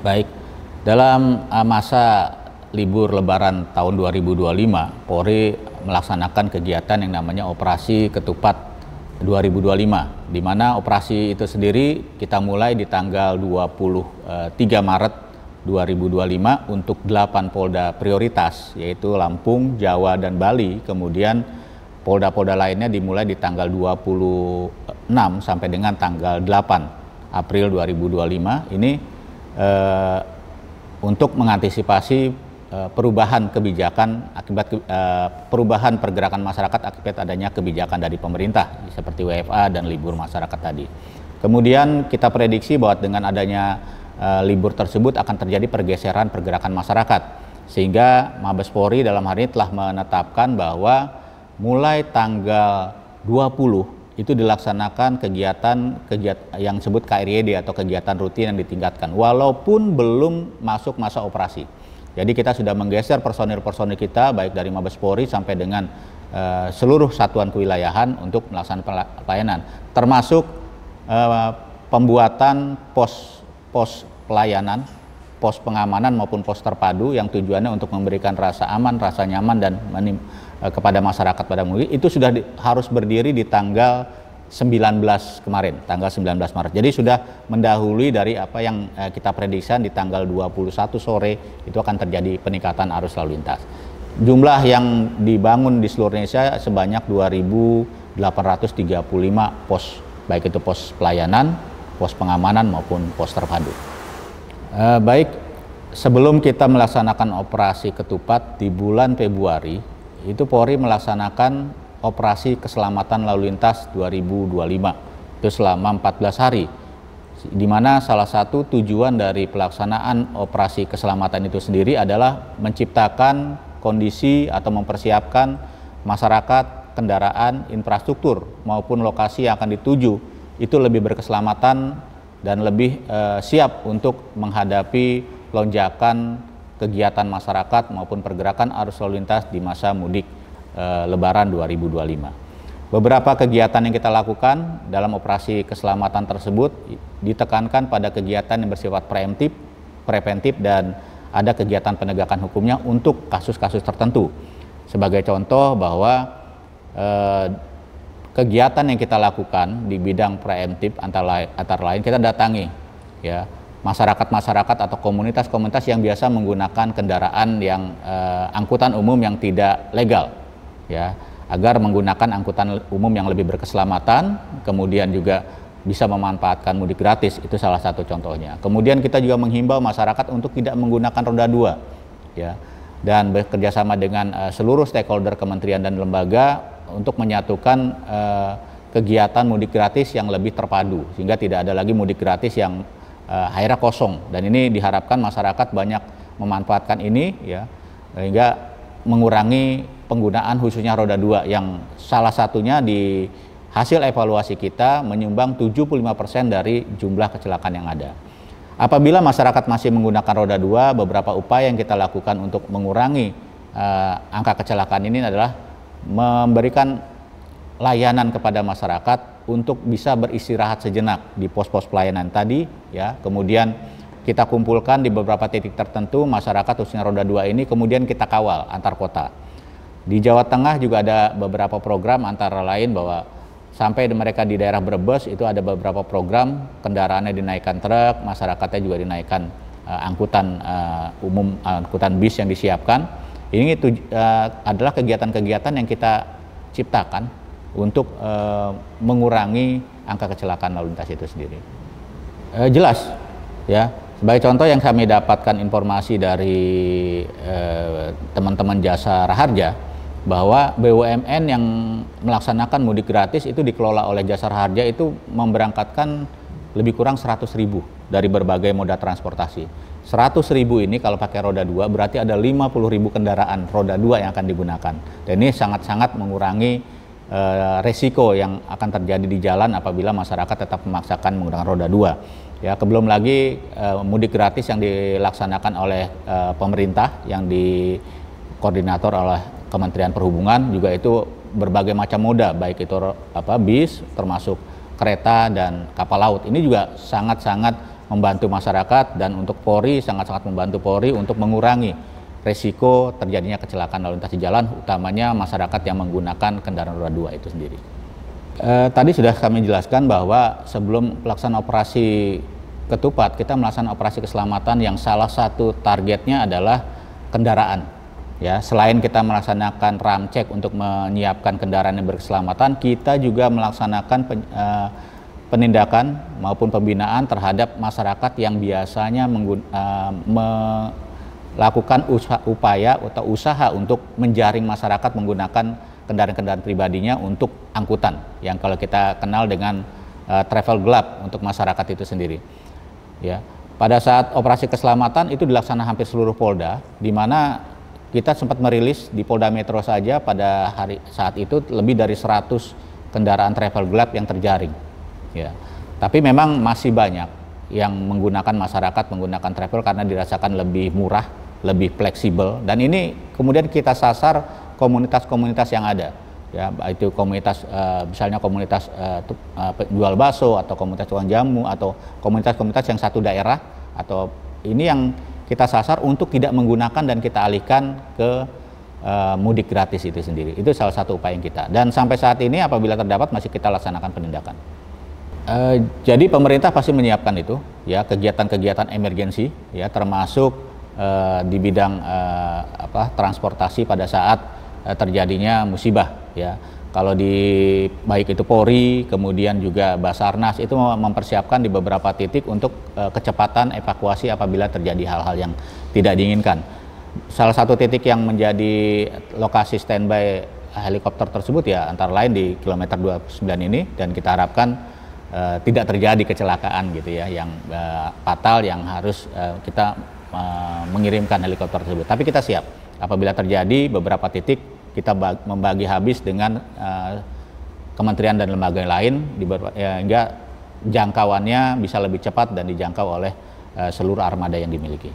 Baik, dalam masa libur Lebaran tahun 2025, Polri melaksanakan kegiatan yang namanya Operasi Ketupat 2025, di mana operasi itu sendiri kita mulai di tanggal 23 Maret 2025 untuk 8 Polda prioritas, yaitu Lampung, Jawa, dan Bali. Kemudian Polda-Polda lainnya dimulai di tanggal 26 sampai dengan tanggal 8 April 2025. Ini untuk mengantisipasi perubahan kebijakan akibat perubahan pergerakan masyarakat akibat adanya kebijakan dari pemerintah seperti WFA dan libur masyarakat tadi. Kemudian kita prediksi bahwa dengan adanya libur tersebut akan terjadi pergeseran pergerakan masyarakat, sehingga Mabes Polri dalam hari ini telah menetapkan bahwa mulai tanggal 20 itu dilaksanakan kegiatan yang disebut KRYD atau kegiatan rutin yang ditingkatkan walaupun belum masuk masa operasi. Jadi kita sudah menggeser personil-personil kita baik dari Mabes Polri sampai dengan seluruh satuan kewilayahan untuk melaksanakan pelayanan, termasuk pembuatan pos pelayanan, pos pengamanan maupun pos terpadu yang tujuannya untuk memberikan rasa aman, rasa nyaman dan kepada masyarakat pada mudik. Itu sudah harus berdiri di tanggal 19 kemarin, tanggal 19 Maret. Jadi sudah mendahului dari apa yang kita prediksikan di tanggal 21 sore itu akan terjadi peningkatan arus lalu lintas. Jumlah yang dibangun di seluruh Indonesia sebanyak 2.835 pos, baik itu pos pelayanan, pos pengamanan maupun pos terpadu. Baik, sebelum kita melaksanakan operasi ketupat di bulan Februari, itu Polri melaksanakan operasi keselamatan lalu lintas 2025 itu selama 14 hari, di mana salah satu tujuan dari pelaksanaan operasi keselamatan itu sendiri adalah menciptakan kondisi atau mempersiapkan masyarakat, kendaraan, infrastruktur maupun lokasi yang akan dituju itu lebih berkeselamatan dan lebih siap untuk menghadapi lonjakan kegiatan masyarakat maupun pergerakan arus lalu lintas di masa mudik Lebaran 2025. Beberapa kegiatan yang kita lakukan dalam operasi keselamatan tersebut ditekankan pada kegiatan yang bersifat preventif dan ada kegiatan penegakan hukumnya untuk kasus-kasus tertentu. Sebagai contoh bahwa kegiatan yang kita lakukan di bidang preventif antara lain kita datangi ya masyarakat atau komunitas-komunitas yang biasa menggunakan kendaraan yang angkutan umum yang tidak legal, ya, agar menggunakan angkutan umum yang lebih berkeselamatan, kemudian juga bisa memanfaatkan mudik gratis, itu salah satu contohnya. Kemudian kita juga menghimbau masyarakat untuk tidak menggunakan roda 2, ya, dan bekerjasama dengan seluruh stakeholder kementerian dan lembaga untuk menyatukan kegiatan mudik gratis yang lebih terpadu, sehingga tidak ada lagi mudik gratis yang akhirnya kosong, dan ini diharapkan masyarakat banyak memanfaatkan ini ya, sehingga mengurangi penggunaan khususnya roda 2 yang salah satunya di hasil evaluasi kita menyumbang 75% dari jumlah kecelakaan yang ada. Apabila masyarakat masih menggunakan roda 2, beberapa upaya yang kita lakukan untuk mengurangi angka kecelakaan ini adalah memberikan layanan kepada masyarakat untuk bisa beristirahat sejenak di pos-pos pelayanan tadi ya. Kemudian kita kumpulkan di beberapa titik tertentu masyarakat khususnya roda 2 ini, kemudian kita kawal antar kota. Di Jawa Tengah juga ada beberapa program, antara lain bahwa sampai mereka di daerah Brebes itu ada beberapa program kendaraannya dinaikkan truk, masyarakatnya juga dinaikkan angkutan umum, angkutan bis yang disiapkan. Ini adalah kegiatan-kegiatan yang kita ciptakan untuk mengurangi angka kecelakaan lalu lintas itu sendiri. Jelas ya, sebagai contoh yang kami dapatkan informasi dari teman-teman jasa Raharja bahwa BUMN yang melaksanakan mudik gratis itu dikelola oleh jasa Raharja itu memberangkatkan lebih kurang 100.000 dari berbagai moda transportasi. 100.000 ini kalau pakai roda 2 berarti ada 50.000 kendaraan roda 2 yang akan digunakan, dan ini sangat-sangat mengurangi resiko yang akan terjadi di jalan apabila masyarakat tetap memaksakan menggunakan roda 2. Ya, belum lagi mudik gratis yang dilaksanakan oleh pemerintah yang dikoordinator oleh Kementerian Perhubungan, juga itu berbagai macam moda, baik itu bis termasuk kereta dan kapal laut. Ini juga sangat-sangat membantu masyarakat, dan untuk Polri sangat-sangat membantu Polri untuk mengurangi resiko terjadinya kecelakaan lalu lintas di jalan, utamanya masyarakat yang menggunakan kendaraan roda 2 itu sendiri. Tadi sudah kami jelaskan bahwa sebelum pelaksanaan operasi Ketupat, kita melaksanakan operasi keselamatan yang salah satu targetnya adalah kendaraan. Ya, selain kita melaksanakan ramcek untuk menyiapkan kendaraan yang berkeselamatan, kita juga melaksanakan penindakan maupun pembinaan terhadap masyarakat yang biasanya melakukan upaya atau usaha untuk menjaring masyarakat menggunakan kendaraan-kendaraan pribadinya untuk angkutan, yang kalau kita kenal dengan travel gelap untuk masyarakat itu sendiri. Ya, pada saat operasi keselamatan itu dilaksanakan hampir seluruh Polda, di mana kita sempat merilis di Polda Metro saja pada saat itu lebih dari 100 kendaraan travel gelap yang terjaring. Ya, tapi memang masih banyak yang menggunakan masyarakat menggunakan travel karena dirasakan lebih murah, lebih fleksibel, dan ini kemudian kita sasar komunitas-komunitas yang ada. Ya, itu komunitas misalnya komunitas penjual bakso atau komunitas tukang jamu atau komunitas-komunitas yang satu daerah, atau ini yang kita sasar untuk tidak menggunakan dan kita alihkan ke mudik gratis itu sendiri. Itu salah satu upaya yang kita, dan sampai saat ini apabila terdapat masih kita laksanakan penindakan. Jadi pemerintah pasti menyiapkan itu, ya, kegiatan-kegiatan emergensi, ya, termasuk di bidang transportasi pada saat terjadinya musibah. Ya, kalau baik itu Polri, kemudian juga Basarnas itu mempersiapkan di beberapa titik untuk kecepatan evakuasi apabila terjadi hal-hal yang tidak diinginkan. Salah satu titik yang menjadi lokasi standby helikopter tersebut ya antara lain di kilometer 29 ini, dan kita harapkan tidak terjadi kecelakaan gitu ya yang fatal yang harus kita mengirimkan helikopter tersebut. Tapi kita siap apabila terjadi beberapa titik, kita membagi habis dengan kementerian dan lembaga lain hingga jangkauannya bisa lebih cepat dan dijangkau oleh seluruh armada yang dimiliki.